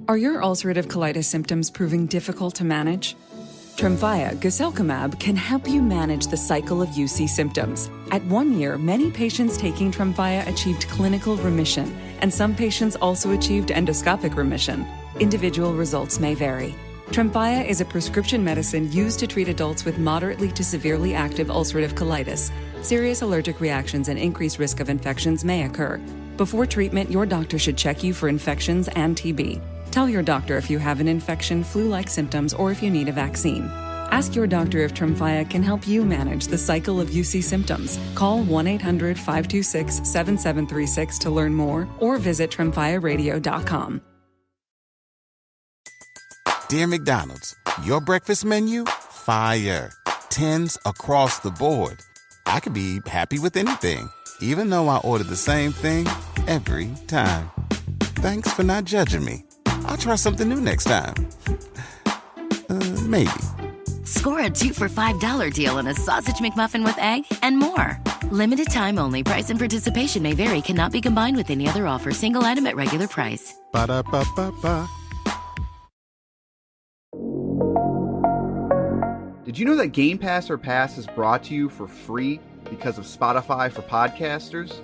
Are your ulcerative colitis symptoms proving difficult to manage? Tremfya guselkumab can help you manage the cycle of UC symptoms. At 1 year, many patients taking Tremfya achieved clinical remission, and some patients also achieved endoscopic remission. Individual results may vary. Tremfya is a prescription medicine used to treat adults with moderately to severely active ulcerative colitis. Serious allergic reactions and increased risk of infections may occur. Before treatment, your doctor should check you for infections and TB. Tell your doctor if you have an infection, flu-like symptoms, or if you need a vaccine. Ask your doctor if Tremfya can help you manage the cycle of UC symptoms. Call 1-800-526-7736 to learn more or visit tremfyaradio.com. Dear McDonald's, your breakfast menu? Fire. 10s across the board. I could be happy with anything, even though I ordered the same thing every time. Thanks for not judging me. I'll try something new next time. Maybe. Score a 2 for $5 deal on a sausage McMuffin with egg and more. Limited time only. Price and participation may vary. Cannot be combined with any other offer. Single item at regular price. Ba-da-ba-ba-ba. Did you know that Game Pass or Pass is brought to you for free because of Spotify for podcasters?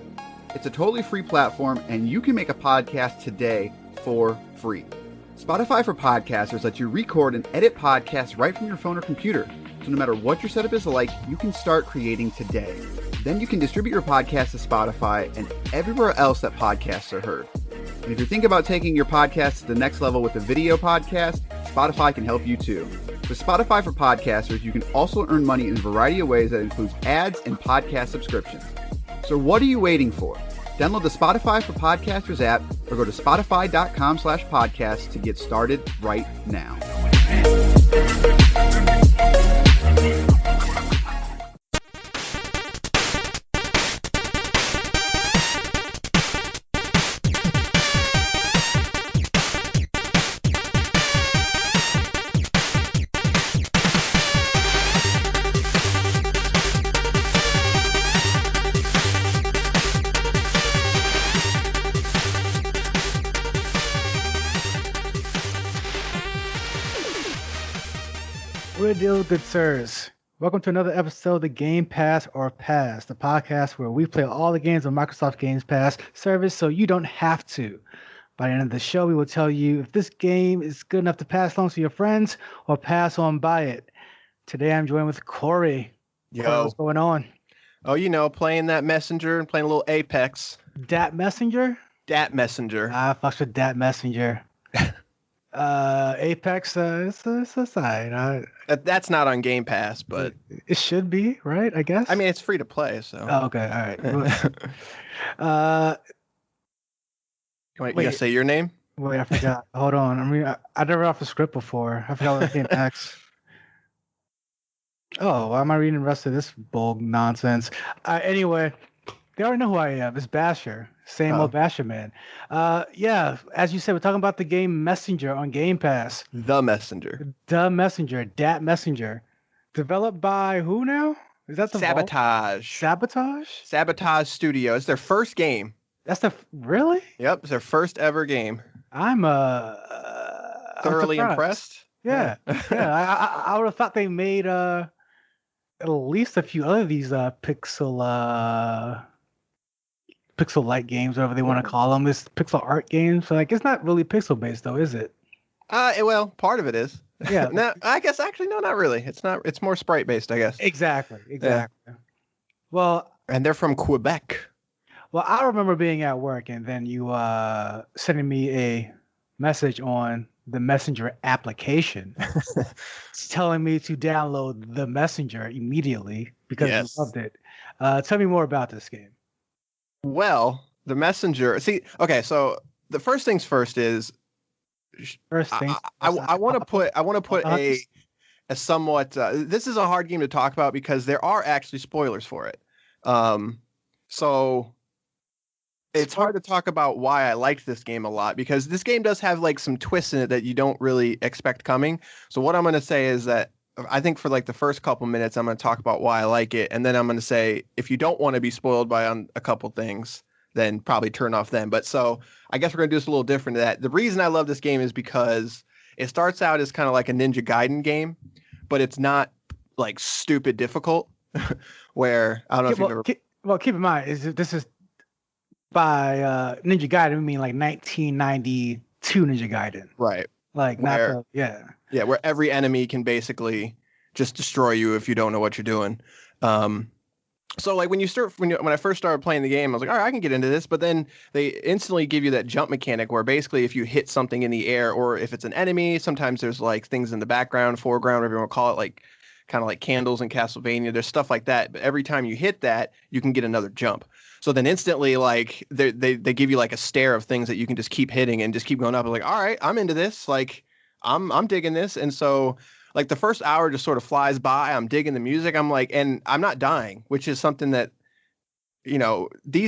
It's a totally free platform, and you can make a podcast today for free. Spotify for Podcasters lets you record and edit podcasts right from your phone or computer. So no matter what your setup is like, you can start creating today. Then you can distribute your podcast to Spotify and everywhere else that podcasts are heard. And if you're thinking about taking your podcast to the next level with a video podcast, Spotify can help you too. With Spotify for Podcasters, you can also earn money in a variety of ways that includes ads and podcast subscriptions. So what are you waiting for? Download the Spotify for Podcasters app or go to spotify.com/podcast to get started right now. What a deal, good sirs. Welcome to another episode of the Game Pass or Pass, the podcast where we play all the games on Microsoft Games Pass service so you don't have to. By the end of the show, we will tell you if this game is good enough to pass along to your friends or pass on by it. Today, I'm joined with Corey. Yo. Corey, what's going on? Oh, you know, playing that Messenger and playing a little Apex. Dat Messenger? Dat Messenger. Fucks with Dat Messenger. Apex, it's a side. That's not on Game Pass, but it should be, right? I guess. I mean, it's free to play, so. Oh, okay, all right. You gotta say your name? Wait, I forgot. Hold on. I never off the script before. I forgot what came next. Oh, why am I reading the rest of this bull nonsense? Anyway, they already know who I am. It's Basher. Same old Basher, man. Yeah, as you said, we're talking about the game Messenger on Game Pass. The Messenger. The Messenger. Dat Messenger. Developed by who now? Is that the Sabotage? Sabotage? Sabotage Studio. It's their first game. That's really? Yep, it's their first ever game. I'm thoroughly impressed. Yeah, yeah. I would have thought they made at least a few other of these pixel-like games, whatever they want to call them. This pixel art games. So, like, it's not really pixel-based, though, is it? Well, part of it is. Yeah. No, I guess actually, no, not really. It's not. It's more sprite-based, I guess. Exactly. Yeah. Well, and they're from Quebec. Well, I remember being at work and then you sending me a message on the Messenger application telling me to download the Messenger immedially because you loved it. Tell me more about this game. Well, the Messenger. See, okay, so the first things first is I want to put a somewhat. This is a hard game to talk about because there are actually spoilers for it. So it's hard to talk about why I liked this game a lot because this game does have like some twists in it that you don't really expect coming. So what I'm going to say is that I think for like the first couple minutes, I'm going to talk about why I like it. And then I'm going to say, if you don't want to be spoiled by a couple things, then probably turn off then. But so I guess we're going to do this a little different to that. The reason I love this game is because it starts out as kind of like a Ninja Gaiden game, but it's not like stupid difficult where I don't know if you've ever... keep in mind, this is by Ninja Gaiden, I mean like 1992 Ninja Gaiden. Right. Like Yeah, where every enemy can basically just destroy you if you don't know what you're doing. So like when I first started playing the game, I was like, all right, I can get into this. But then they instantly give you that jump mechanic where basically if you hit something in the air or if it's an enemy, sometimes there's like things in the background, foreground, whatever you want to call it, like kind of like candles in Castlevania. There's stuff like that. But every time you hit that, you can get another jump. So then instantly, like they give you like a stare of things that you can just keep hitting and just keep going up. I'm like, all right, I'm into this. Like I'm digging this. And so like the first hour just sort of flies by. I'm digging the music. I'm like, and I'm not dying, which is something that, you know, the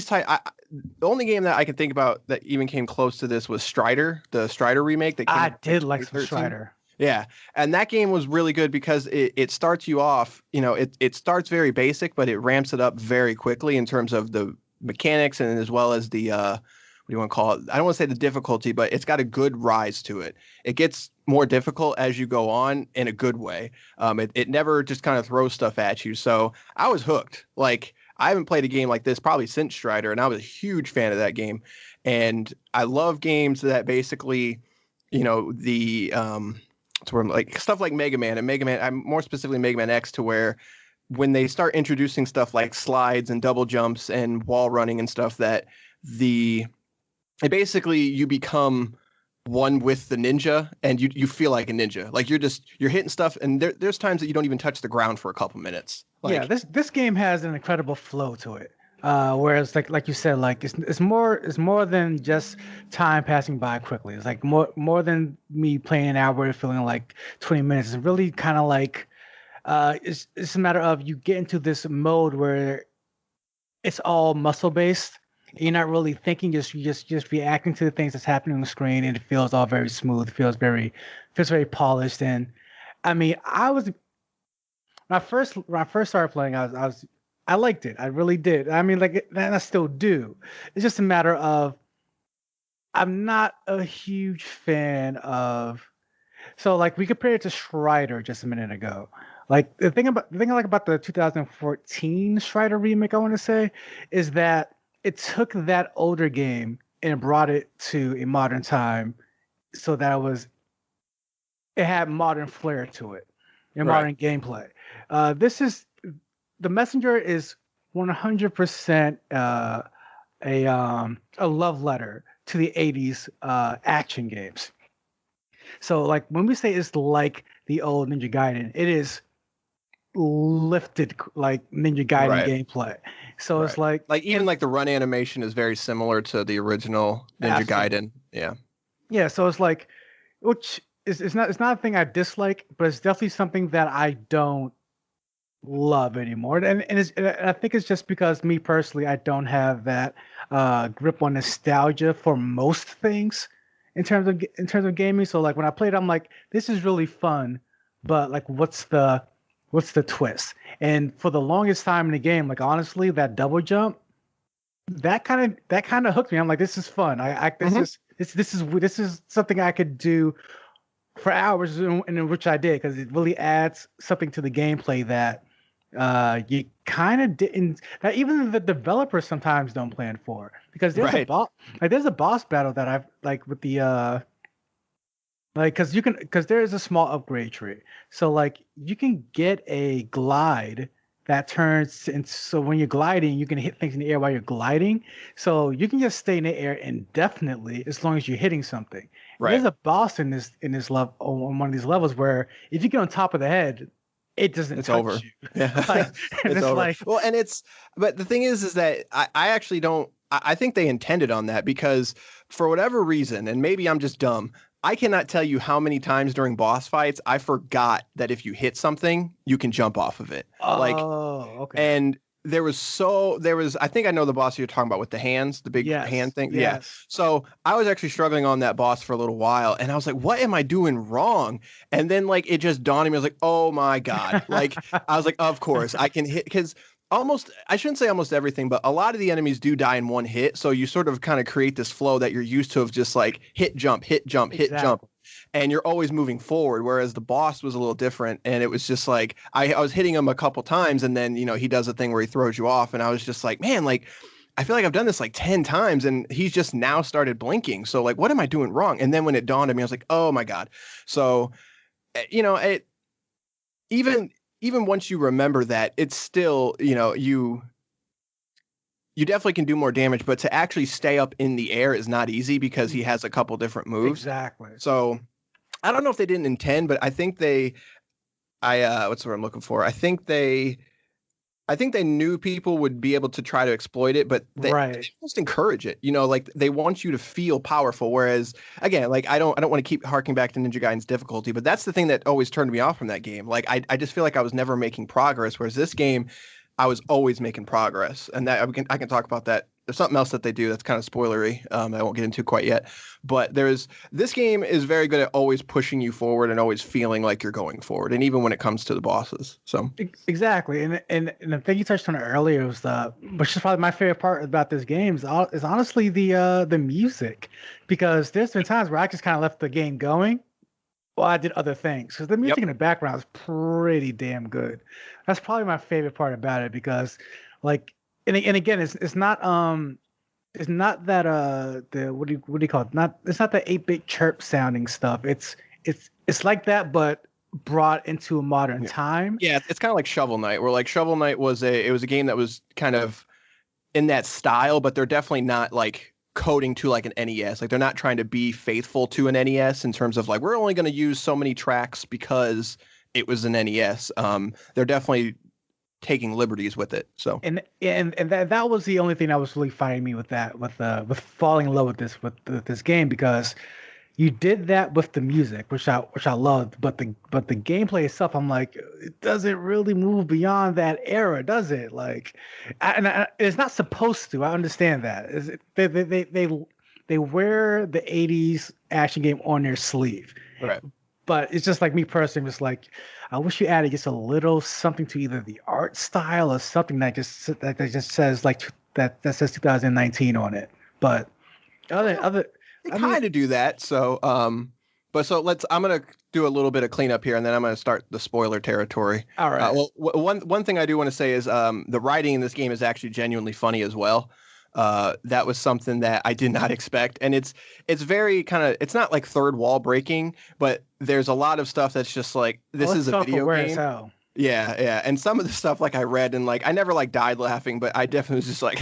only game that I can think about that even came close to this was Strider, the Strider remake. I did like some Strider. Yeah. And that game was really good because it starts you off, you know, it starts very basic, but it ramps it up very quickly in terms of the mechanics and as well as the, what do you want to call it? I don't want to say the difficulty, but it's got a good rise to it. It gets more difficult as you go on in a good way. It never just kind of throws stuff at you. So I was hooked. Like I haven't played a game like this probably since Strider, and I was a huge fan of that game. And I love games that basically, you know, like stuff like Mega Man and Mega Man, I'm more specifically Mega Man X, to where when they start introducing stuff like slides and double jumps and wall running and stuff, that basically you become one with the ninja and you feel like a ninja. Like you're hitting stuff and there's times that you don't even touch the ground for a couple minutes. Like, yeah, this game has an incredible flow to it. Whereas like you said, like it's more than just time passing by quickly. It's like more than me playing an hour feeling like 20 minutes. It's really kind of like it's a matter of you get into this mode where it's all muscle based. You're not really thinking, you just reacting to the things that's happening on the screen, and it feels all very smooth. It feels very polished. And I mean, when I first started playing, I liked it. I really did. I mean, and I still do. It's just a matter of I'm not a huge fan of. So like we compared it to Strider just a minute ago. Like the thing I like about the 2014 Strider remake, I want to say, is that it took that older game and brought it to a modern time, so that it had modern flair to it and modern gameplay. The Messenger is 100% a love letter to the 80s action games. So like when we say it's like the old Ninja Gaiden, it is lifted like Ninja Gaiden gameplay. So it's like even like the run animation is very similar to the original Ninja Gaiden. Yeah. So it's like, which it's not a thing I dislike, but it's definitely something that I don't love anymore. And I think it's just because me personally, I don't have that grip on nostalgia for most things in terms of gaming. So like when I played, I'm like, this is really fun, but like what's the twist? And for the longest time in the game, like honestly, that double jump, that kind of hooked me. I'm like, this is fun. This is something I could do for hours, in which I did, because it really adds something to the gameplay that you kind of didn't. That even the developers sometimes don't plan for, because there's a boss battle that I've like with the because there is a small upgrade tree, so like you can get a glide that turns, and so when you're gliding, you can hit things in the air while you're gliding, so you can just stay in the air indefinitely as long as you're hitting something. Right. There's a boss in this level, on one of these levels, where if you get on top of the head, it's touch over. You. Yeah. Like, it's over. Like, well, and but the thing is that I actually don't. I think they intended on that, because for whatever reason, and maybe I'm just dumb, I cannot tell you how many times during boss fights I forgot that if you hit something, you can jump off of it. Okay. And there was, I think I know the boss you're talking about with the hands, the big hand thing. Yes. Yeah. So I was actually struggling on that boss for a little while, and I was like, what am I doing wrong? And then like, it just dawned on me. I was like, oh my God. Like, I was like, of course I can hit, because I shouldn't say almost everything, but a lot of the enemies do die in one hit. So you sort of kind of create this flow that you're used to of just like hit, jump, hit, jump, hit, jump. And you're always moving forward. Whereas the boss was a little different. And it was just like, I was hitting him a couple times and then, he does a thing where he throws you off. And I was just like, man, like, I feel like I've done this like 10 times and he's just now started blinking. So like, what am I doing wrong? And then when it dawned on me, I was like, oh my God. So, even once you remember that, it's still, you definitely can do more damage, but to actually stay up in the air is not easy because he has a couple different moves. Exactly. So I don't know if they didn't intend, but I think what's the word I'm looking for? I think they knew people would be able to try to exploit it, but they just encourage it. Like they want you to feel powerful. Whereas again, like I don't want to keep harking back to Ninja Gaiden's difficulty, but that's the thing that always turned me off from that game. Like I just feel like I was never making progress. Whereas this game, I was always making progress, and that I can talk about that. There's something else that they do that's kind of spoilery. I won't get into quite yet, but this game is very good at always pushing you forward and always feeling like you're going forward, and even when it comes to the bosses. So exactly, and the thing you touched on earlier was which is probably my favorite part about this game is honestly the music, because there's been times where I just kind of left the game going while I did other things, because the music in the background is pretty damn good. That's probably my favorite part about it, because like. And again, it's not that the what do you call it? It's not the 8-bit chirp sounding stuff. It's like that, but brought into a modern time. Yeah, it's kind of like Shovel Knight, where like Shovel Knight was a game that was kind of in that style, but they're definitely not like coding to like an NES. Like they're not trying to be faithful to an NES in terms of like we're only going to use so many tracks because it was an NES. They're definitely taking liberties with it. So and that was the only thing that was really fighting me with that, with falling in love with this game, because you did that with the music, which I loved, but the gameplay itself, I'm like, it doesn't really move beyond that era, does it? Like, it's not supposed to. I understand that. They wear the 80s action game on their sleeve. Right. But it's just like me personally, just like, I wish you added just a little something to either the art style or something that just says like that says 2019 on it. But other they kind of do that. So I'm gonna do a little bit of cleanup here, and then I'm gonna start the spoiler territory. All right. One thing I do want to say is the writing in this game is actually genuinely funny as well. That was something that I did not expect. And it's very it's not like third wall breaking, but there's a lot of stuff that's just like, this is a video game. Yeah. Yeah. And some of the stuff like I read and like, I never like died laughing, but I definitely was just like,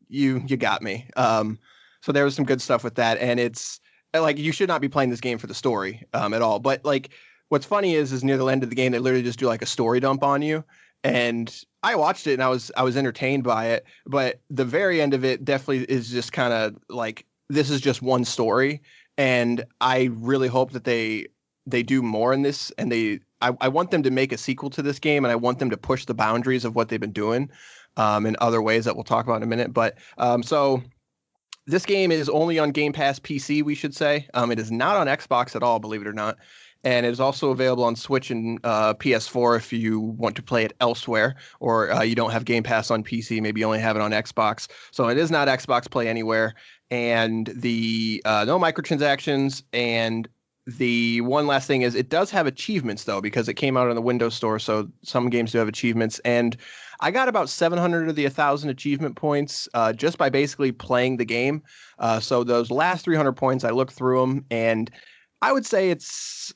you got me. So there was some good stuff with that. And it's like, you should not be playing this game for the story, at all. But like, what's funny is near the end of the game, they literally just do like a story dump on you. And I watched it and I was entertained by it, but the very end of it definitely is just kind of like, this is just one story. And I really hope that they do more in this, and I want them to make a sequel to this game, and I want them to push the boundaries of what they've been doing in other ways that we'll talk about in a minute. But so this game is only on Game Pass PC, we should say. It is not on Xbox at all, believe it or not. And it is also available on Switch and PS4 if you want to play it elsewhere, or you don't have Game Pass on PC, maybe you only have it on Xbox. So it is not Xbox Play Anywhere. And the no microtransactions. And the one last thing is it does have achievements, though, because it came out on the Windows Store. So some games do have achievements. And I got about 700 of the 1,000 achievement points just by basically playing the game. So those last 300 points, I looked through them, and I would say it's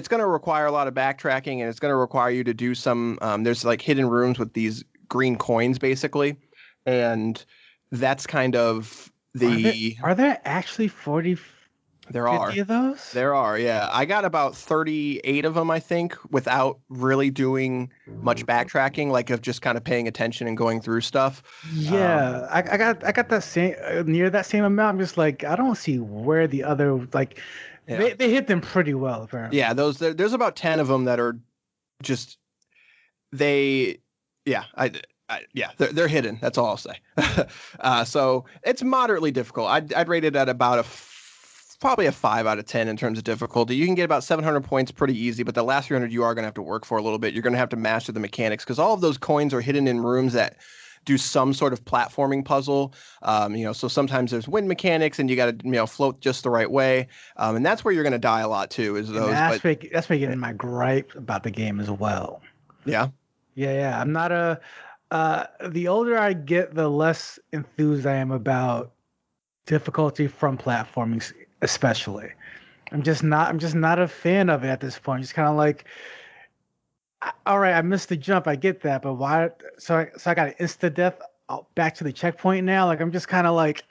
going to require a lot of backtracking, and it's going to require you to do some, there's like hidden rooms with these green coins basically. And that's kind of are there actually 50 of those? There are. Yeah. I got about 38 of them, I think, without really doing much backtracking, like of just kind of paying attention and going through stuff. Yeah. I got that same, near that same amount. I'm just like, I don't see where the other, like, yeah. They hit them pretty well, apparently. Yeah, there's about 10 of them that are just they're hidden. That's all I'll say. So it's moderately difficult. I'd rate it at about a probably a 5 out of 10 in terms of difficulty. You can get about 700 points pretty easy, but the last 300 you are going to have to work for a little bit. You're going to have to master the mechanics because all of those coins are hidden in rooms that do some sort of platforming puzzle. So sometimes there's wind mechanics and you got to, float just the right way. And that's where you're going to die a lot too, is those. That's making my gripe about the game as well. Yeah. Yeah. I'm not the older I get, the less enthused I am about difficulty from platforming, especially. I'm just not a fan of it at this point. Just kind of like, all right, I missed the jump. I get that, but why? So I got an insta death back to the checkpoint now. Like, I'm just kind of like,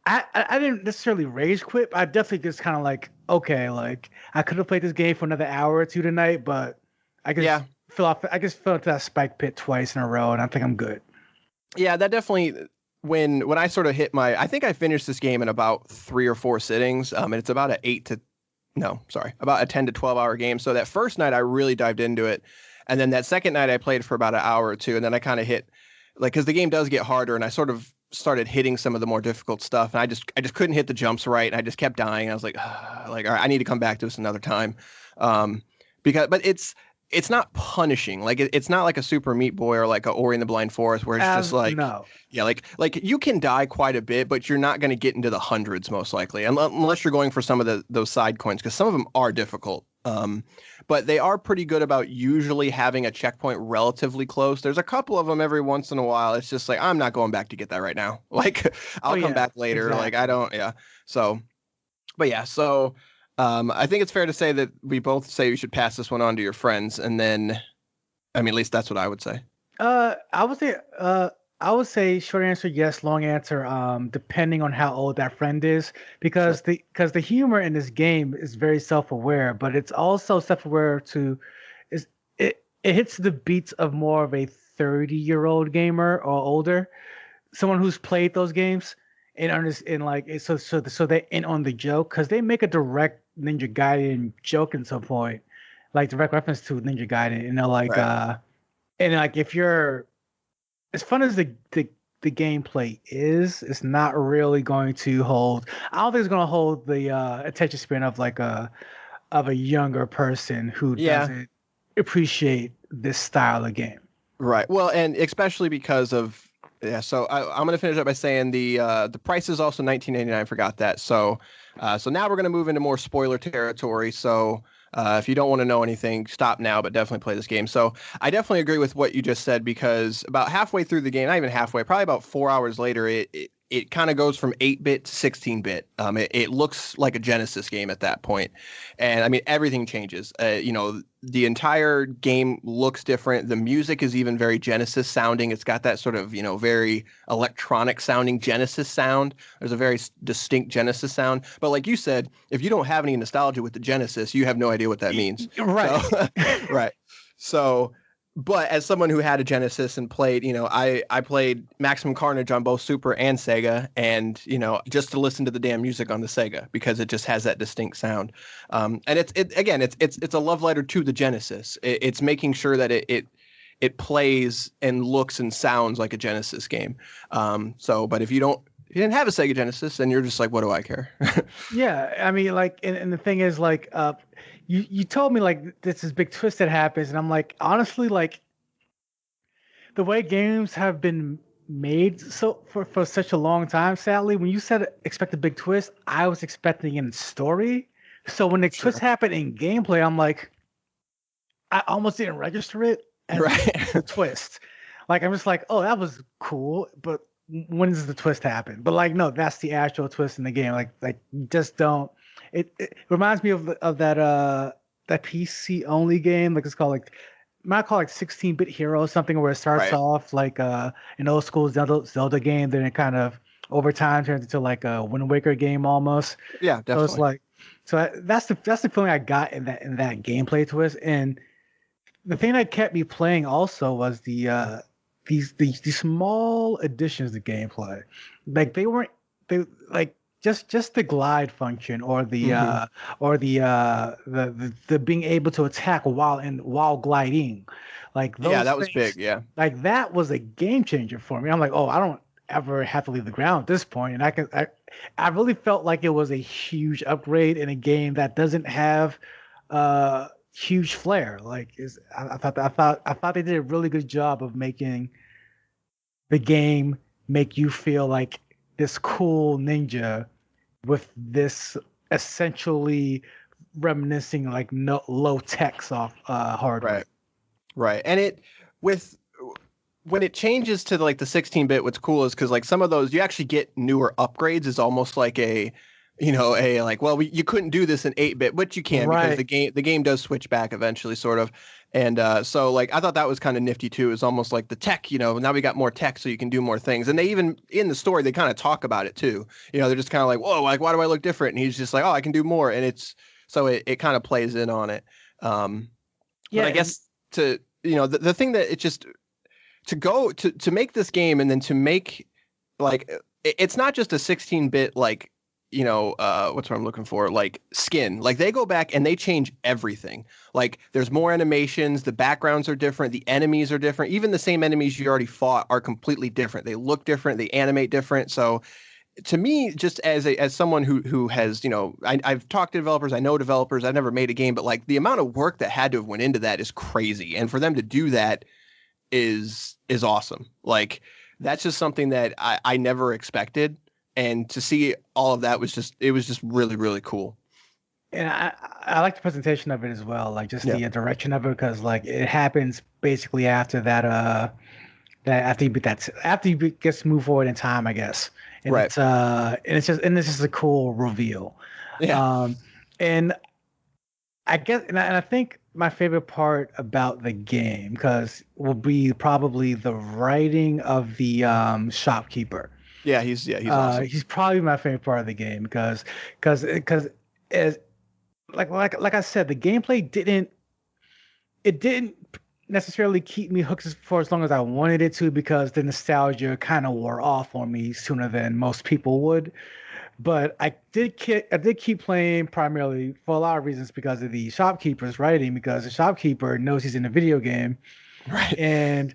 I didn't necessarily rage quit. But I definitely just kind of like, okay, like I could have played this game for another hour or two tonight, but I just fell off. I just fell into that spike pit twice in a row, and I think I'm good. Yeah, that definitely. When I sort of hit I think I finished this game in about 3 or 4 sittings. And it's about about a 10 to 12 hour game. So that first night I really dived into it. And then that second night I played for about an hour or two. And then I kind of hit because the game does get harder and I sort of started hitting some of the more difficult stuff. And I just couldn't hit the jumps right. And I just kept dying. I was like, all right, I need to come back to this another time. But it's not punishing. Like it's not like a Super Meat Boy or like a Ori and the Blind Forest where it's just like, no. Yeah, like you can die quite a bit, but you're not going to get into the hundreds most likely, unless you're going for some of those side coins, because some of them are difficult. But they are pretty good about usually having a checkpoint relatively close. There's a couple of them every once in a while. It's just like, I'm not going back to get that right now. Like I'll come back later. Exactly. Like I don't. Yeah. So, but yeah. So I think it's fair to say that we both say you should pass this one on to your friends, and then, at least that's what I would say. I would say short answer yes, long answer depending on how old that friend is, because sure. the humor in this game is very self-aware, but it's also self-aware it hits the beats of more of a 30-year-old gamer or older, someone who's played those games and understand so they're in on the joke, because they make a direct Ninja Gaiden joke at some point, like direct reference to Ninja Gaiden, and they're like right. And like if you're as fun as the gameplay is, it's not really going to hold. I don't think it's going to hold the attention span of like a younger person who doesn't appreciate this style of game. Right. Well, and especially because of so I'm going to finish up by saying the price is also $19.99. Forgot that. So now we're going to move into more spoiler territory. So. If you don't want to know anything, stop now, but definitely play this game. So I definitely agree with what you just said, because about halfway through the game, not even halfway, probably about 4 hours later, it kind of goes from 8-bit to 16-bit. It looks like a Genesis game at that point. And everything changes. The entire game looks different. The music is even very Genesis sounding. It's got that sort of, very electronic sounding Genesis sound. There's a very distinct Genesis sound. But like you said, if you don't have any nostalgia with the Genesis, you have no idea what that means. Right. So, right. So, but as someone who had a Genesis and played, I played Maximum Carnage on both Super and Sega, and, just to listen to the damn music on the Sega, because it just has that distinct sound. And it's a love letter to the Genesis. It's making sure that it plays and looks and sounds like a Genesis game. But if you didn't have a Sega Genesis, then you're just like, what do I care? Yeah. And the thing is, like, you told me like this is big twist that happens, and I'm like, honestly, like the way games have been made for such a long time, sadly, when you said expect a big twist, I was expecting in story. So when the twist happened in gameplay, I'm like, I almost didn't register it as a twist. Like I'm just like, oh, that was cool, but when does the twist happen? But like, no, that's the actual twist in the game. Like you just don't. It reminds me of that PC only game. Like it's called like, might call like 16-bit Hero or something, where it starts off like an old school Zelda game, then it kind of over time turns into like a Wind Waker game almost. Yeah, definitely. So it's like, that's the feeling I got in that gameplay twist. And the thing that kept me playing also was these small additions to gameplay. Like they like just the glide function, or the being able to attack while gliding. Like those that was things, big. Yeah. Like that was a game changer for me. I'm like, oh, I don't ever have to leave the ground at this point. And I really felt like it was a huge upgrade in a game that doesn't have huge flair. Like I thought they did a really good job of making the game make you feel like this cool ninja with this essentially reminiscing like no low tech soft hardware. Right. And when it changes to like the 16-bit, what's cool is because like some of those you actually get newer upgrades is almost like you couldn't do this in 8-bit, but you can because the game does switch back eventually, sort of. And so like I thought that was kind of nifty too. It's almost like the tech, now we got more tech so you can do more things. And they even in the story they kind of talk about it too. They're just kind of like, whoa, like why do I look different? And he's just like, oh, I can do more. And it kind of plays in on it. But I guess the thing that it just to go to make this game and then to make like it's not just a 16-bit like what's what I'm looking for, like skin. Like they go back and they change everything. Like there's more animations, the backgrounds are different, the enemies are different. Even the same enemies you already fought are completely different. They look different, they animate different. So to me, just as someone who has, I've talked to developers, I know developers, I've never made a game, but like the amount of work that had to have went into that is crazy. And for them to do that is awesome. Like that's just something that I never expected. And to see all of that was just really, really cool. And I like the presentation of it as well, like just the direction of it, because like it happens basically after that after you gets moved forward in time, I guess. And it's just a cool reveal. Yeah. And I guess and I think my favorite part about the game will be probably the writing of the shopkeeper. Yeah, he's awesome. He's probably my favorite part of the game because as like I said, the gameplay didn't necessarily keep me hooked for as long as I wanted it to, because the nostalgia kind of wore off on me sooner than most people would. But I did keep playing primarily for a lot of reasons because of the shopkeeper's writing, because the shopkeeper knows he's in a video game, right? And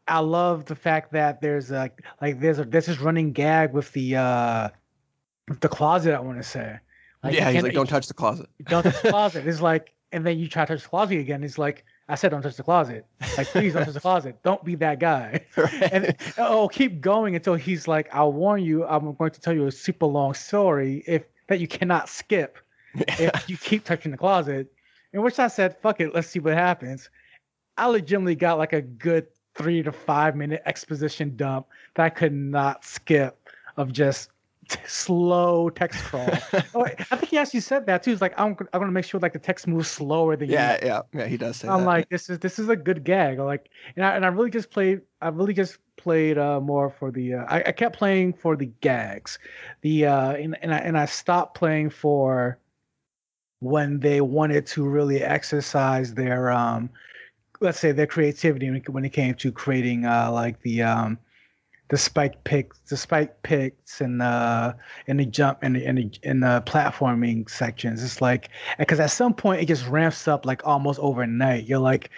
I love the fact that there's this running gag with the closet, I want to say. Like, he's like, don't touch the closet. Don't touch the closet. It's like, and then you try to touch the closet again. It's like, I said, don't touch the closet. Like, please don't touch the closet. Don't be that guy. Right. And keep going until he's like, I'll warn you, I'm going to tell you a super long story that you cannot skip if you keep touching the closet. In which I said, fuck it, let's see what happens. I legitimately got like a good 3 to 5 minute exposition dump that I could not skip of just slow text scroll. I think he actually said that too. He's like, I'm gonna make sure like the text moves slower than you. Yeah, he does say that. I'm like, this is a good gag. Like, and I really just played more for the. I kept playing for the gags, and I stopped playing for when they wanted to really exercise their let's say their creativity when it came to creating like the spike picks and the jump and the platforming sections. It's like, because at some point it just ramps up like almost overnight. You're like,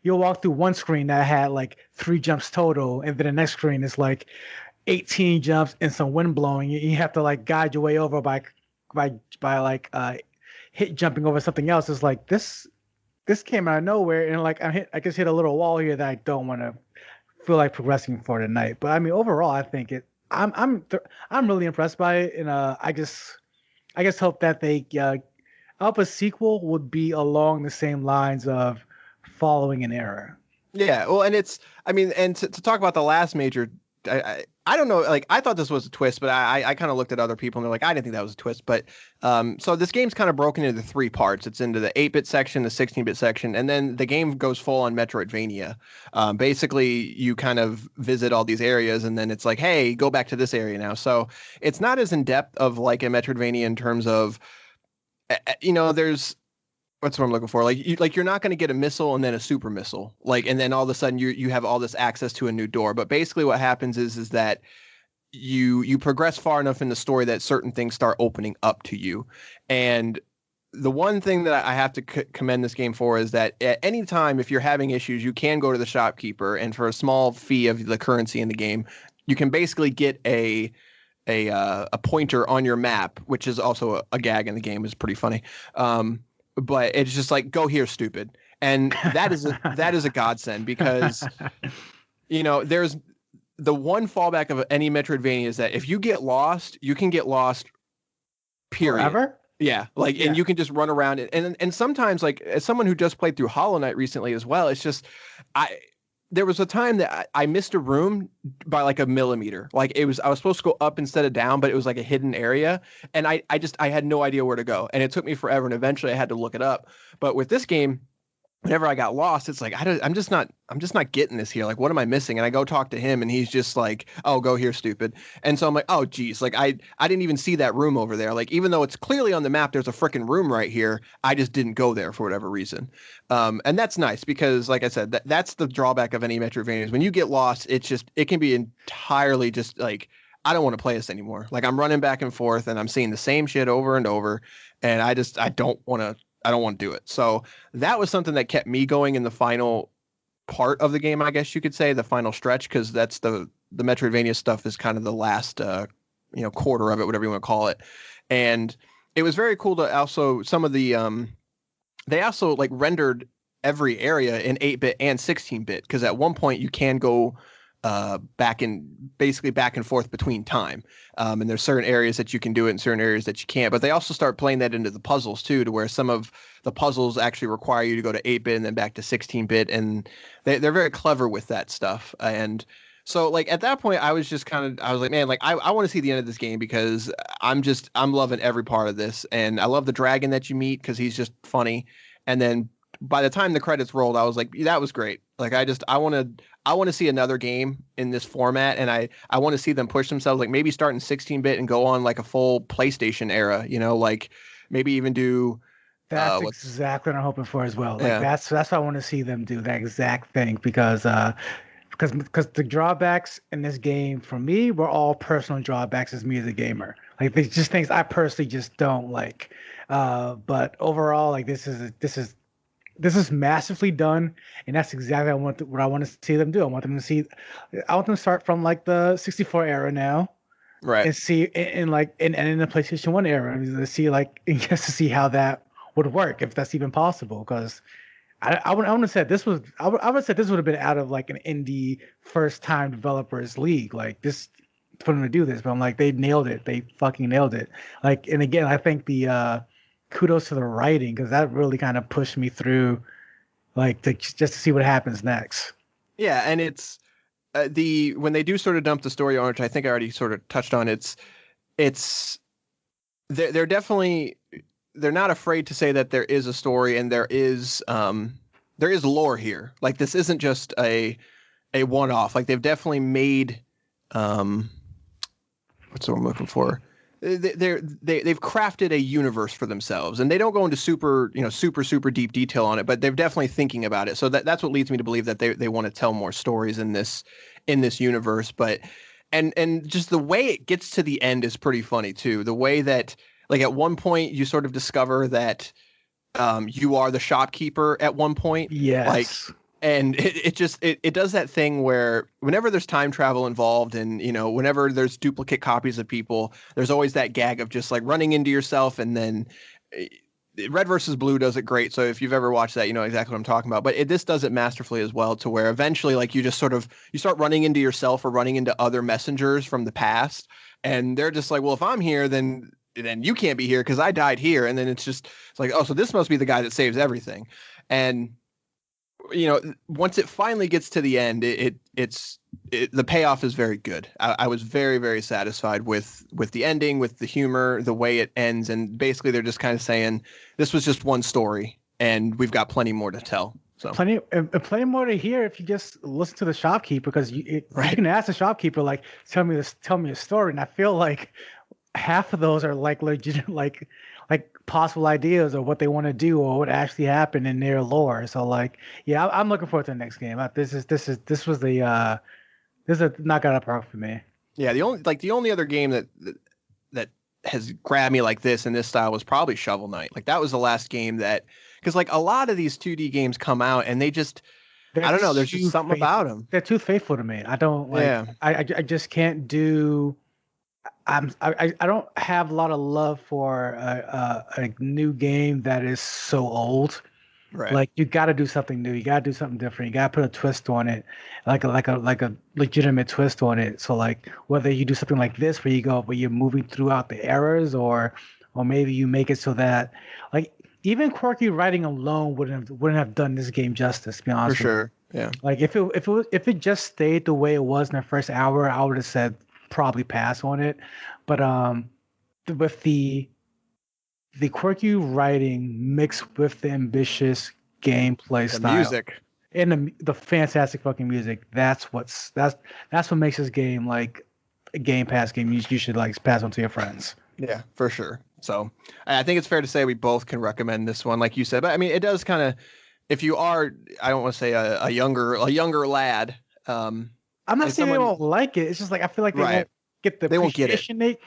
you'll walk through one screen that had like 3 jumps total, and then the next screen is like 18 jumps and some wind blowing. You have to like guide your way over by like hit jumping over something else. It's like this came out of nowhere, and like I just hit a little wall here that I don't want to feel like progressing for tonight. But I mean, overall, I think I'm really impressed by it, and I just hope that they hope a sequel would be along the same lines of following an era. Yeah, well, and and to talk about the last major, I don't know, like I thought this was a twist, but I kind of looked at other people and they're like, I didn't think that was a twist. But so this game's kind of broken into 3 parts. It's into the 8-bit section, the 16-bit section, and then the game goes full on Metroidvania. Basically, you kind of visit all these areas, and then it's like, hey, go back to this area now. So it's not as in depth of like a Metroidvania in terms of, there's. What's what I'm looking for? Like you're not going to get a missile and then a super missile, like, and then all of a sudden you have all this access to a new door. But basically, what happens is that you progress far enough in the story that certain things start opening up to you. And the one thing that I have to commend this game for is that at any time, if you're having issues, you can go to the shopkeeper, and for a small fee of the currency in the game, you can basically get a pointer on your map, which is also a gag in the game, is pretty funny. But it's just like, go here, stupid. And that is a godsend because, there's the one fallback of any Metroidvania is that if you get lost, you can get lost, period. Forever? Yeah. And you can just run around and sometimes, like, as someone who just played through Hollow Knight recently as well, it's just, there was a time that I missed a room by like a millimeter. Like I was supposed to go up instead of down, but it was like a hidden area. And I had no idea where to go. And it took me forever. And eventually I had to look it up. But with this game, whenever I got lost, it's like, I'm just not getting this here. Like, what am I missing? And I go talk to him and he's just like, oh, go here, stupid. And so I'm like, oh, geez, like I didn't even see that room over there. Like, even though it's clearly on the map, there's a freaking room right here. I just didn't go there for whatever reason. And that's nice because, like I said, that's the drawback of any Metroidvania is when you get lost, it can be entirely just like, I don't want to play this anymore. Like, I'm running back and forth and I'm seeing the same shit over and over. And I don't want to do it. So that was something that kept me going in the final part of the game, I guess you could say, the final stretch, because that's the Metroidvania stuff is kind of the last quarter of it, whatever you want to call it. And it was very cool to also some of the they also like rendered every area in 8-bit and 16-bit, because at one point you can go back and forth between time. And there's certain areas that you can do it and certain areas that you can't. But they also start playing that into the puzzles too, to where some of the puzzles actually require you to go to 8-bit and then back to 16-bit. And they're very clever with that stuff. And so like at that point, I was like, man, like I want to see the end of this game because I'm loving every part of this. And I love the dragon that you meet because he's just funny. And then by the time the credits rolled, I was like, that was great. Like, I want to see another game in this format. And I want to see them push themselves, like maybe start in 16-bit and go on like a full PlayStation era, like rawmaybe even do. That's exactly what I'm hoping for as well. Like that's what I want to see them do, that exact thing, because the drawbacks in this game for me were all personal drawbacks as me as a gamer. Like, there's just things I personally just don't like. But overall, like this is massively done, and that's exactly what I want to see them do. I want them to start from like the 64 era now, right? And see in the PlayStation 1 era, to see how that would work, if that's even possible. Because I would have said this would have been out of like an indie first time developers league, like this, for them to do this. But I'm like, they nailed it. They fucking nailed it. Like, and again, I think the kudos to the writing, because that really kind of pushed me through, like, just to see what happens next. Yeah, and it's when they do sort of dump the story on, which I think I already sort of touched on, they're definitely, they're not afraid to say that there is a story and there is lore here. Like, this isn't just a one-off. Like, they've definitely made what's the word I'm looking for? They've crafted a universe for themselves, and they don't go into super deep detail on it, but they're definitely thinking about it. So that's what leads me to believe that they want to tell more stories in this universe. But and just the way it gets to the end is pretty funny too. The way that, like, at one point you sort of discover that you are the shopkeeper at one point. Yes. Like, and it does that thing where whenever there's time travel involved, and whenever there's duplicate copies of people, there's always that gag of just like running into yourself. And then Red versus Blue does it great. So if you've ever watched that, you know exactly what I'm talking about. But this does it masterfully as well, to where eventually, like, you start running into yourself or running into other messengers from the past, and they're just like, well, if I'm here, then you can't be here because I died here. And then it's like, oh, so this must be the guy that saves everything. And once it finally gets to the end, the payoff is very good. I was very, very satisfied with the ending, with the humor, the way it ends. And basically they're just kind of saying, this was just one story and we've got plenty more to tell. So plenty more to hear if you just listen to the shopkeeper, because you can ask the shopkeeper, like, tell me a story. And I feel like half of those are like legit, like possible ideas of what they want to do or what actually happened in their lore. So, like, yeah, I'm looking forward to the next game. This is a knockout out park for me. Yeah, the only other game that has grabbed me like this in this style was probably Shovel Knight. Like, that was the last game that, because like a lot of these 2D games come out and they just, I don't know. There's just something about them. They're too faithful to me. I don't like. Yeah. I just can't do. I don't have a lot of love for a new game that is so old. Right. Like you got to do something new. You got to do something different. You got to put a twist on it, like a legitimate twist on it. So like whether you do something like this where you're moving throughout the eras, or maybe you make it so that like even quirky writing alone wouldn't have done this game justice. To be honest. For sure. Yeah. Like if it just stayed the way it was in the first hour, I would have said probably pass on it. But with the quirky writing mixed with the ambitious gameplay style, music, and the fantastic fucking music, that's what makes this game like a Game Pass game you should like pass on to your friends. Yeah, for sure. So I think it's fair to say we both can recommend this one, like you said. But I mean, it does kind of, if you are, I don't want to say a younger lad. I'm not saying they won't like it. It's just like I feel like they won't get the appreciation they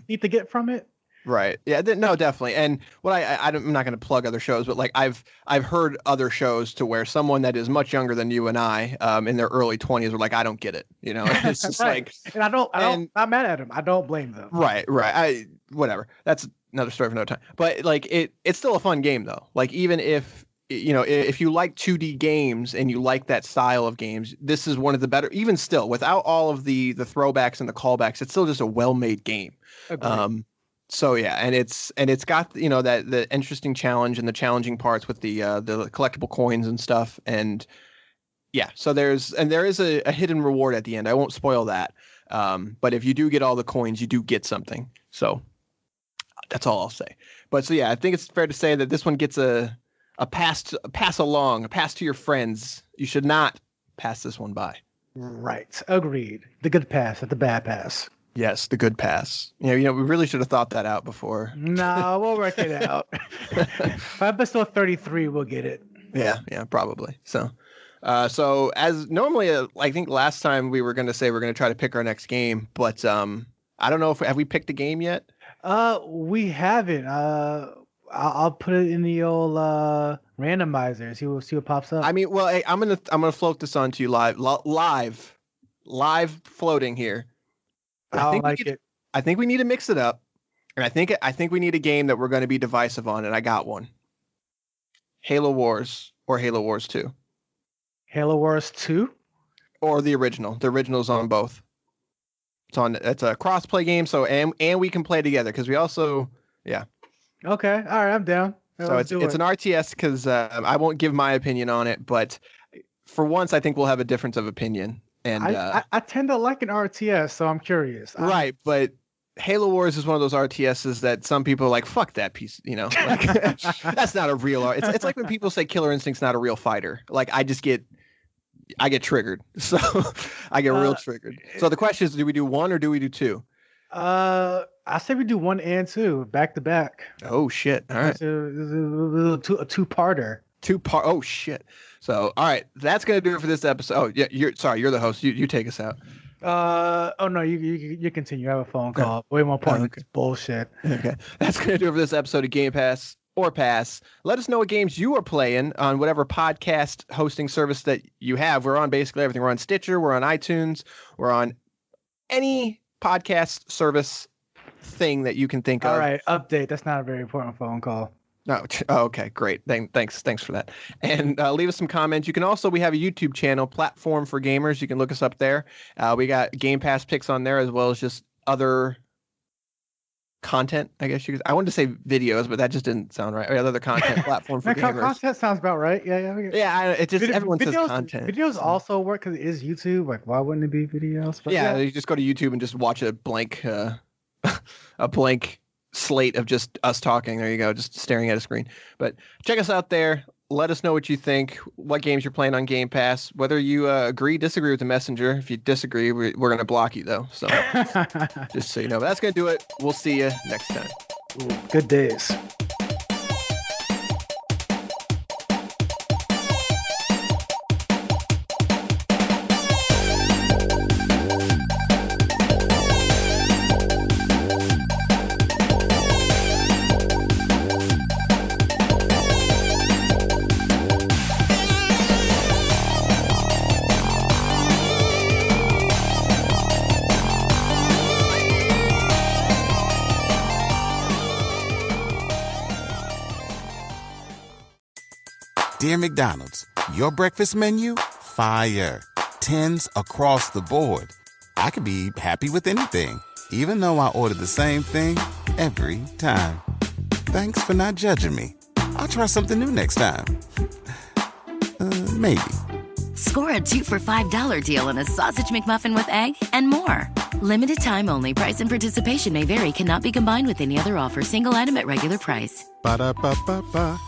need to get from it. Right. Yeah. No, definitely. And what I'm not going to plug other shows, but like I've heard other shows to where someone that is much younger than you and I, in their early 20s, were like, I don't get it. You know, it's just right. like, and I'm not mad at them. I don't blame them. Right. Whatever. That's another story for another time. But like it's still a fun game though. Like even if you like 2D games and you like that style of games, this is one of the better. Even still, without all of the throwbacks and the callbacks, it's still just a well-made game. Agreed. So yeah, and it's got that the interesting challenge and the challenging parts with the collectible coins and stuff, and yeah. So there is a hidden reward at the end. I won't spoil that, but if you do get all the coins, you do get something. So that's all I'll say. But so yeah, I think it's fair to say that this one gets a pass to your friends. You should not pass this one by. Right. Agreed. The good pass at the bad pass. Yes, the good pass. We really should have thought that out before. No, we'll work it out. By episode 33, we'll get it. Yeah, probably. So as normally, I think last time we were going to say we're going to try to pick our next game, but I don't know have we picked a game yet? We haven't. I'll put it in the old randomizer. See what pops up. I mean, well, hey, I'm gonna float this onto you live floating here. I think we need to mix it up, and I think we need a game that we're going to be divisive on, and I got one. Halo Wars or Halo Wars 2. Halo Wars 2? Or the original. The original's on both. It's a cross-play game, so and we can play together because we also Okay, all right, I'm down. So it's an RTS because I won't give my opinion on it, but for once I think we'll have a difference of opinion. And I tend to like an RTS, so I'm curious. Right, but Halo Wars is one of those RTSs that some people are like, fuck that piece, like, that's not a real it's like when people say Killer Instinct's not a real fighter. Like I get triggered. So I get real triggered. So the question is, do we do 1 or do we do 2? I say we do 1 and 2 back to back. Oh shit. All right. It's a two-parter. Oh shit. So, all right, that's going to do it for this episode. Oh, yeah, you're the host. You take us out. Oh no, you continue. I have a phone call. Way more important. Okay. Bullshit. Okay. That's going to do it for this episode of Game Pass or Pass. Let us know what games you are playing on whatever podcast hosting service that you have. We're on basically everything. We're on Stitcher, we're on iTunes, we're on any podcast service thing that you can think of. All right, update. That's not a very important phone call. No. Oh, okay, great. Thanks for that. And leave us some comments. You can also, we have a YouTube channel, Platform for Gamers. You can look us up there. We got Game Pass picks on there as well as just other content, I guess you could. I wanted to say videos, but that just didn't sound right. Other content, Platform for Gamers. Content sounds about right. Yeah. It just everyone says content. Videos also work because it is YouTube. Like, why wouldn't it be videos? But yeah, you just go to YouTube and just watch a blank slate of just us talking. There you go, just staring at a screen. But check us out there. Let us know what you think, what games you're playing on Game Pass, whether you disagree with the messenger. If you disagree, we're going to block you, though. So just so you know. But that's going to do it. We'll see you next time. Ooh, good days. Dear McDonald's, your breakfast menu, fire. 10s across the board. I could be happy with anything, even though I ordered the same thing every time. Thanks for not judging me. I'll try something new next time. Maybe. Score a 2 for $5 deal on a Sausage McMuffin with egg and more. Limited time only. Price and participation may vary. Cannot be combined with any other offer. Single item at regular price. Ba-da-ba-ba-ba.